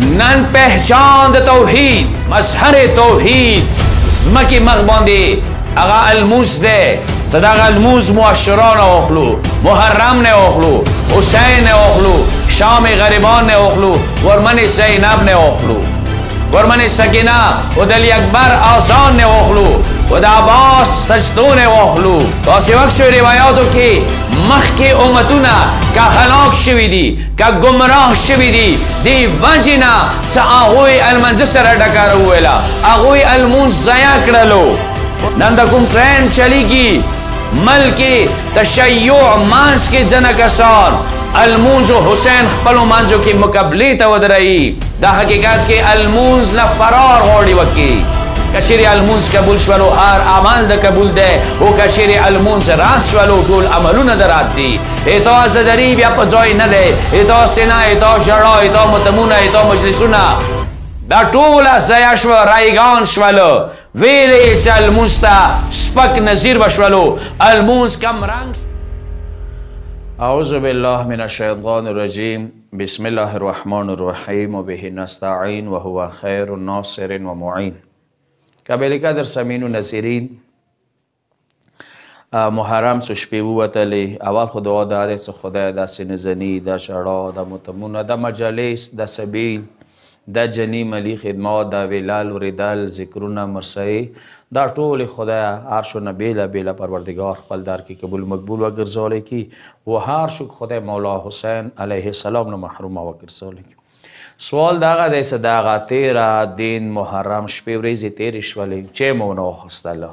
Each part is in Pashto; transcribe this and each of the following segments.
نن پہچان د توحید مظهر توحید زمکی مخ باندې اغا الموز ده صداغ الموز معاشران اخلو محرم نه اخلو حسین نه اخلو شام غریبان نه اخلو ورمن زینب نه اخلو ورمن سکینه و دلی اکبر آسان نه اخلو و دا عباس سجدو نه اخلو واسه وقت شوی روایاتو که مخ که امتونا که هلاک شوی دی که گمراه شوی دی دی وجینا چه آغوی المنزه سر ڈکار ہوئیلا آغوی المون ضیع کرلو نندکم ٹرین چلی گی ملکی تشیع مانس کی جنکسان المونز و حسین خپلو مانزو کی مقابلی تا ودرائی دا حقیقت کی المونز نا فرار غوڑی وکی کشیر المونز قبول شولو هر عمل دا قبول ده و کشیر المونز رات شولو طول عملو ندرات دی ایتا زدری بیا پجای نده ایتا سنا ایتا جرا ایتا متمون ایتا مجلسونا دا طول زیا شو رایگان شولو ویلی چه المونز تا سپک نظیر بشولو المونز کم رنگ اعوذ بالله من الشیطان الرجیم بسم الله الرحمن الرحیم و به نستعین و هو خیر الناصر و معین قبل قدر سمین و نصیرین محرم سو شپی بوتلی اول خود دعا داده چه خدای دا سنزنی دا شرا دا متمون دا مجالس دا سبیل دا جنی ملی خدمات دا ویلال و ردال ذکرون مرسئی دا طول خدای عرشو بیلا بیلا پروردگار خپل دار کی قبول مقبول و گرزولی کی و هر شک خدای مولا حسین علیه السلام نو محروم و گرزولی کی سوال داغا دیسه داغا تیرا دین محرم شپی وریزی تیرش ولی چه مونو خستالا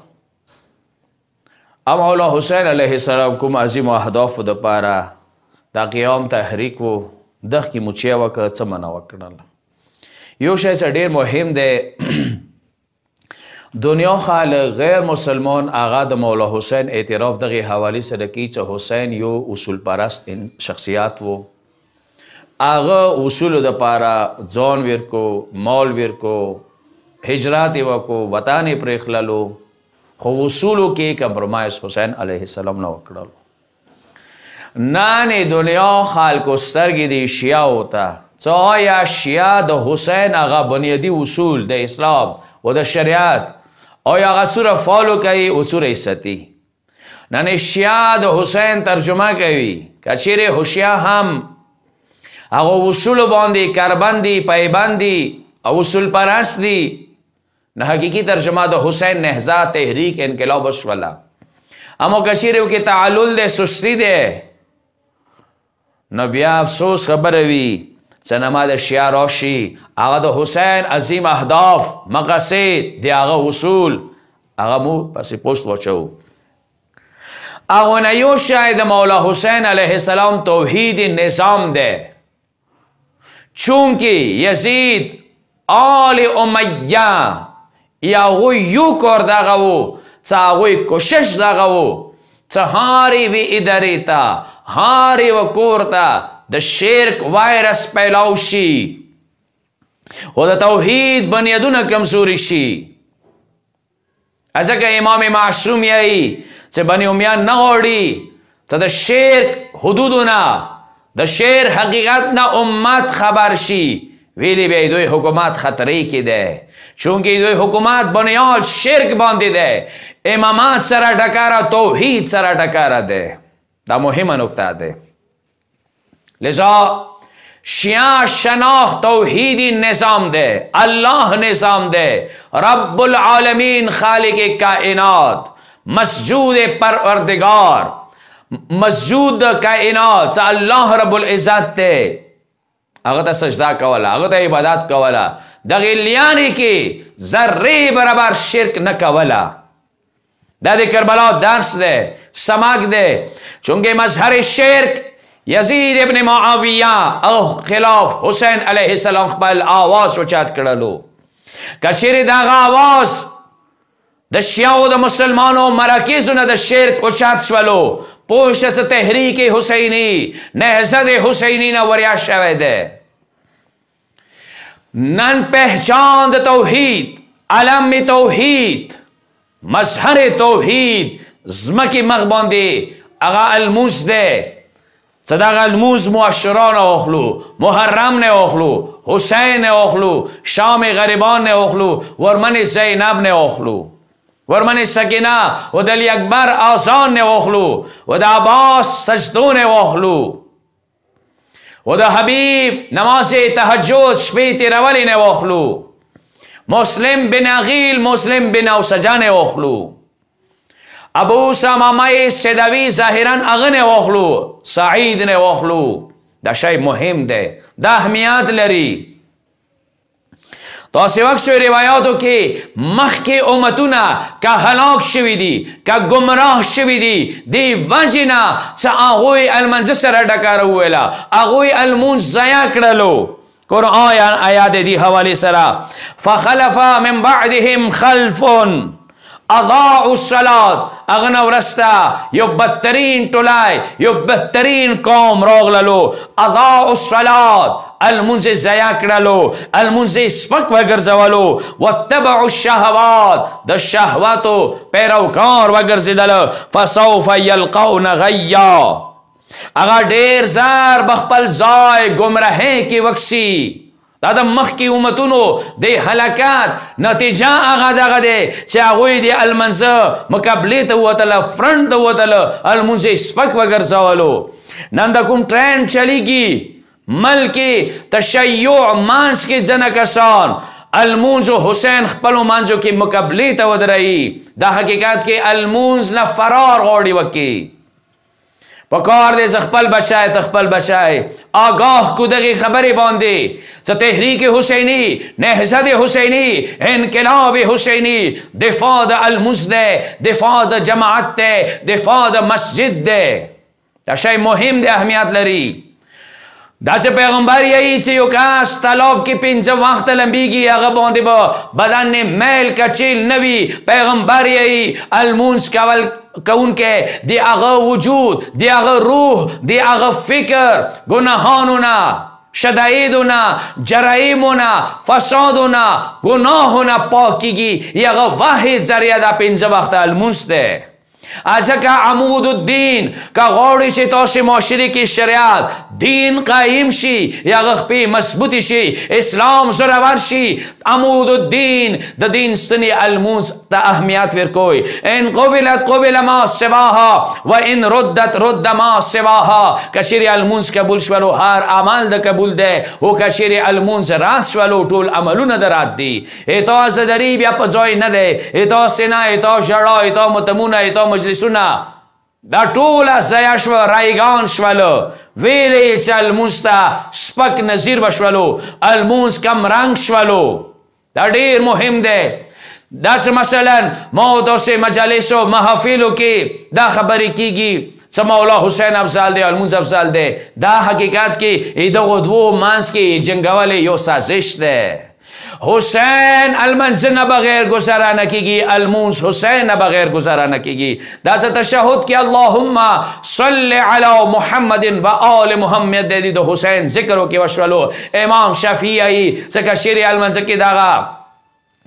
اما مولا حسین علیه السلام کم عظیم و اهداف دا پارا دا قیام تحریک و دخ کی مچه وکا چمنا وکرنالا یو شای سا دیر مهم ده دنیا خالق غیر مسلمان آغا دا مولا حسین اعتراف دغی حوالی صدقی چه حسین یو اصول پرست شخصیات و آغا اصول دا پارا زون ویرکو مول ویرکو ہجرات وکو وطان پریخللو خو اصولو کی کمپرمائز حسین علیہ السلام نو اکڑلو نانی دنیا خالقو سرگی دی شیعہ ہوتا چا یا شیعہ دا حسین آغا بنیادی اصول دا اسلام و دا شریعت او یا آغا سورہ فالو کئی اصول ایساتی نانی شیعہ دا حسین ترجمہ کئی کچیر حشیعہ ہم اگو اصول باندی کربندی پیبندی اصول پرست دی نہ حقیقی ترجمہ دا حسین نہزا تحریک انقلاب اشولا اما کشیرو کی تعلل دے سستی دے نہ بیا افسوس خبر ہوئی چنما دا شیعہ روشی آغا دا حسین عظیم اہداف مقصد دی آغا اصول آغا مو پسی پوشت وچو آغا نیو شاید مولا حسین علیہ السلام توحید نظام دے چونکہ یزید آل امیہ یا غوی یو کر داغاو چا غوی کشش داغاو چا ہاری وی اداری تا ہاری و کورتا دا شرک وائرس پیلاو شی و دا توحید بنیادون کمزوری شی ازا کہ امام معصوم یای چا بنی امیان نغوڑی چا دا شرک حدودونا دا شیر حقیقت نا امت خبر شی ویلی بی دوی حکومت خطری کی دے چونکہ دوی حکومت بنیاد شرک باندی دے امامات سرا ڈکارا توحید سرا ڈکارا دے دا مهم نکتہ دے لذا شیعہ شناخت توحیدی نظام دے اللہ نظام دے رب العالمین خالق کائنات مسجود پروردگار مسجود کائنات چا اللہ رب العزت تے اغتا سجدہ کولا اغتا عبادت کولا دغیلیانی کی ذری برابر شرک نکولا دا دے کربلا درس دے سماک دے چونکہ مظہر شرک یزید ابن معاویہ او خلاف حسین علیہ السلام خبال آواز وچات کرلو کشیر داغا آواز دا شیعہ و دا مسلمانوں مراکیزو نا دا شرک وچات شولو پوشت سے تحریک حسینی نہزد حسینی نا وریا شوید نن پہچان دا توحید علم توحید مظہر توحید زمکی مغبان دے اغا الموز دے صدق الموز معشران اخلو محرم نه اخلو حسین نه اخلو شام غریبان نه اخلو ورمن زینب نه اخلو ورمن سکینه و دلی اکبر آسان نه اخلو و دا عباس سجدون نه اخلو و دا حبیب نماز تهجد شپی تیرولی نه اخلو مسلم بن عقیل مسلم بن اوسجان نه اخلو ابو سامامه سدوی ظاهرا اغن اخلو سعید نه اخلو دا شای مهم ده دا اهمیت لري تاسې وخت شوی روایاتو کې مخکې امتونه که هلاک شوي دي که ګمراه شوي دي دې وجې نه څه هغوی المنځه سره ډکاره وویله هغوی المونځ ضایع کړلو قرآن آیات دې حوالې سره فخلف من بعدهم خلف اضاعوا الصلاة اغنى ورستا یو بدترین ټولای یو بدترین قوم راغللو اضاعوا الصلاة المنځ ضایع کړلو المنځ سپک وګرځولو واتبعوا الشهوات د شهواتو پیروکار وګرځېدل فسوف یلقون غیا اغا ډیر زار بخپل ځای ګمراهۍ کې وکسي دا د مخکې امتونو د هلاکت نتیجه هغه دغه دی چې هغوی د المنځه مقابلې ته ووتله فرنټ ته ووتله المونځ یې سپک وګرځولو نن د کوم ټرینډ چلیږي ملک تشیع مانس کې ځنه کسان المونځ حسین خپلو مانځو کې مقابلې ته ودروي دا حقیقت کې المونځ نه فرار غواړي وکړي پکار دې خپل بچای تخپل بچای آگاه کو دغه خبرې باندې څه تحریک حسینی نهضت حسینی انقلاب حسینی دفاع د المنځ ده دفاع د جماعت ده دفاع د مسجد ده دا شی مهم دی اهمیت لري داسې پیغمبر یې چې یو کس طلاب کې 5 وخت لمبیږي هغه باندې به بدن میل کچیل نوي پیغمبر یې المونځ کول کونکه دی هغه وجود دی هغه روح دی هغه فکر گناهانونه شدائدونه جرائمونه فسادونه گناهونه پاکیږي هغه واحد ذریعه دا 5 وخت المونځ ده ځکه عمود الدین که غواړئ چې تاسې معاشرې کې شریعت دین قایم شي هغه خپې مضبوطې شي اسلام زورور شي عمود الدین د دین ستنې المونځ ته اهمیت ورکوئ ان قبلت قبل ما سواها و ان ردت رد ما سواها که چیرې المونځ قبول شولو هر عمل د قبول دی او که چیرې المونځ رد شولو ټول عملونه د رد دي اتا زدري بیا په ځای نه دی اتا سینا اتا ژړا اتا متمونه اتا مجلسونه دا ټوله ضایع شوه رایګان شولو ویلې چې المونځ ته سپک نظیر وشولو المونځ کم رنګ شولو دا ډېر مهم دی داسې مثلا ما داسې مجالسو محافلو کې دا خبرې کېږي څه مولا حسین افضل دی المونځ افضل دی دا حقیقت کې دغو دوو منځ کې جنګول یو سازش دی حسین المنځ نه بغیر گذاره نه کیږي المونځ حسین نه بغیر گذاره نه کیږي دا څه تشهد کې اللهم صل علی محمد و آل محمد د حسین ذکر وکي وشولو امام شافعی څنګه شری المنځ کې داغه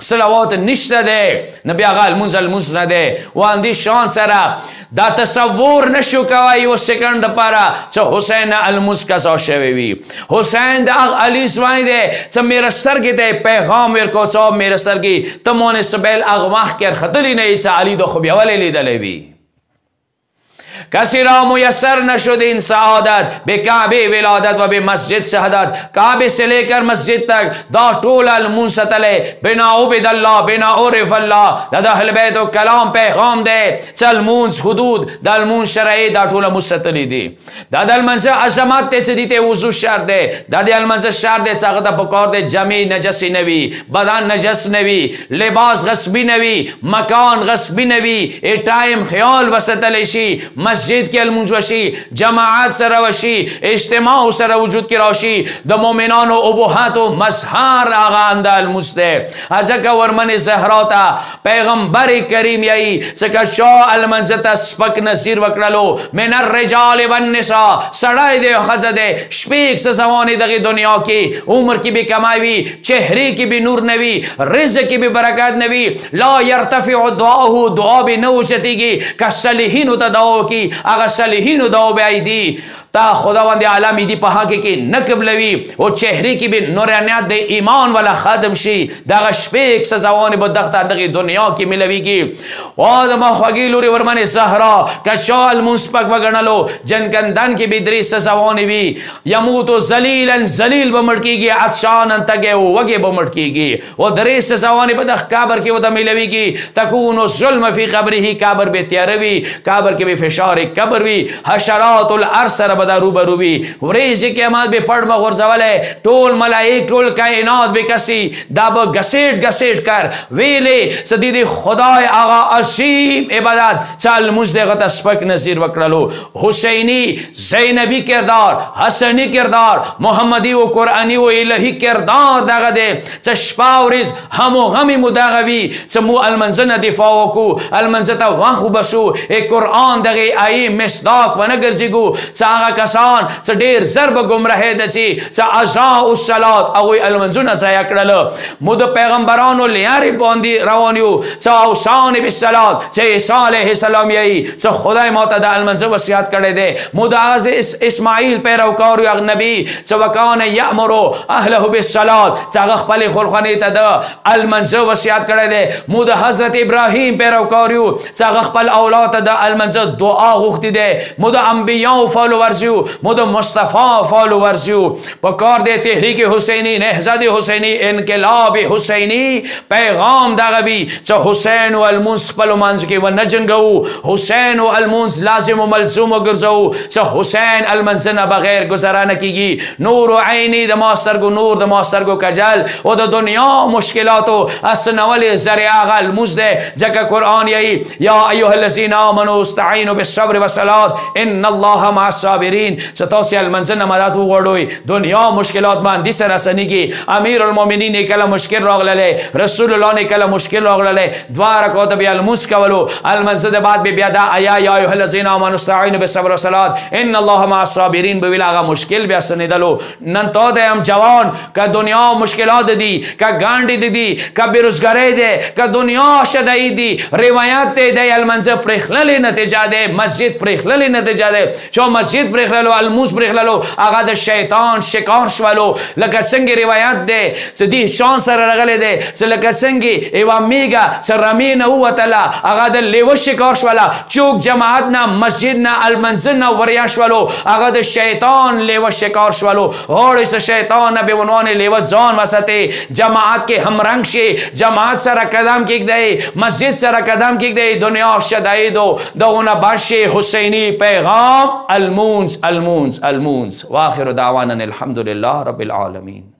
صلوات نشته ده نبی آقا المونځ نه ده واندې شان سره دا تصور نشو کوي یو سکند لپاره چې حسین المونځ قضا شوی وي حسین د علی سوای ده چې میرا سترګې ته پیغام ورکو چې میرا سترګې تمونه سبیل هغه وخت کې خطرې نه چې علی د خو بیا ولې لیدلې وي کسی را میسر نشد این سعادت به کعبه ولادت و به مسجد شهادت کعبه سے لے کر مسجد تک دا طول المونس تله بنا عبد الله بنا عرف الله دا اهل بیت و کلام پیغام ده چل مونس حدود دا المونس شرعی دا طول مستطلی دی دا المنز عظمت ته دیته وضو شرط ده دا المنز شرط ده چاغتا پکار ده جمعی نجسی نوی بدن نجس نوی لباس غصبی نوی مکان غصبی نوی ای ٹائم خیال وسطلشی مسجد کې المونځ وشي جماعت سره وشي اجتماع سره وجود کې راشي د مؤمنانو ابهات او مظهر هغه اند المونځ ده ځکه ورمن زهرا ته پیغمبر کریم یې څنګه شو المنځ ته سپک نصیر وکړلو من الرجال والنساء سړی دی خزه دی شپږ زمانه دغه دنیا کې عمر کې به کماوي چهره کې به نور نوي رزق کې به برکات نوي لا يرتفع دعاءه دعا به نو چتيږي که صالحین ته دعا کی اگر صالحین دعا به ایدی تا خداوند عالمی دی په حق کې نه قبلوي او چهره کې به نورانیت د ایمان والا ختم شي دغه شپږ سزاوانې به دغه دنیا کې ملويږي او د مخوږي لوري ورمنه زهرا کشال منسپک وګڼلو جنګندن کې به درې سزاوانې وي يموت ذلیلا ذلیل به مړ کېږي عطشان تګه وګه به مړ کېږي او درې سزاوانې به د قبر کې وته ملويږي تكون ظلم فی قبره قبر به تیاروي قبر کې به فشار قبر وي حشرات الارض سره به روبرو وي ورېځ قیامت به پړ مغورځولې ټول ملائک ټول کائنات به کسي دا به غسیټ غسیټ کر ویلې سدید خدای آغا عظیم عبادت چل مزدغت سپک نصیر وکړلو حسینی زینبی کردار حسنی کردار محمدی و قرآنی و الهی کردار دغه دې چشپا ورز همو غمی مداغوی چمو المنزنه دفاع وکو المنزته واخو بسو قرآن دغه ای مصداق و نګرځيګو څنګه کسان څ ډیر ضرب گمراه دسي څ ازا الصلات او المنزنه ضایع کړل مود پیغمبرانو لیاري باندې روانیو څ اوسان بالصلات څ عیسی علیه السلام یی څ خدای ماته د المنزه وصیت کړی دی مود از اسماعیل پیروکار یو نبی څ وکانه یامر اهله بالصلات څنګه خپل خلخانه ته د المنزه وصیت کړی دی مود حضرت ابراهیم پیروکار یو څنګه خپل اولاد ته د المنزه دعا غوښتي دی مود انبیاء فالوورز یو مود مصطفی فالوورز یو په کار دی تحریک حسینی نهضت حسینی انقلاب حسینی پیغام دغوی څ حسین و المنز خپل منځ کې و نه جنګو حسین و المنز لازم و ملزوم وګرځو څ حسین المنز نه بغیر گذرا نه کیږي نور عینی د ماسترګو نور د ماسترګو کجل او د دنیا مشکلاتو اسنول ذریعہ غل مزده ځکه قرآن یی یا ایها الذین آمنوا استعینوا بالصبر والصلاة ان الله مع الصابرین ستاسو المنز نه مدد وغوړوي دنیا مشکلات باندې سره سنیږي امیر المؤمنین کله مشکل راغله رسول الله نه کله مشکل راغله دوار کو د بیا المس کولو المنز د بعد به بیا دا یا ایها الذین آمنوا استعینوا بالصبر والصلاة ان الله مع الصابرین به ویلاغه مشکل بیا سنیدلو نن تو د ام جوان کا دنیا مشکلات دي کا ګانډي دي کا بیروزګاری دي کا دنیا شدای دي روایت د المنز پرخلل نتیجه ده مسجد پرخلل نتیجه ده چو مسجد پرخللو الموس پرخللو هغه د شیطان شکار شولو لکه څنګه روایت ده سدي شان سره رغله ده لکه څنګه ایوا میګه سرمینه وتلا هغه د لیو شکار شولا چوک جماعت نه مسجد نه المنز نه وریا شولو هغه د شیطان لیو شکار شولو اور اس شیطان به عنوان لیو ځان وسته جماعت کې هم رنگ شي جماعت سره قدم کېږي مسجد سره قدم کېږي دنیا شدایدو دغونه باشي حسینی پیغام المونز المونز المونز واخر دعوانا الحمد لله رب العالمين.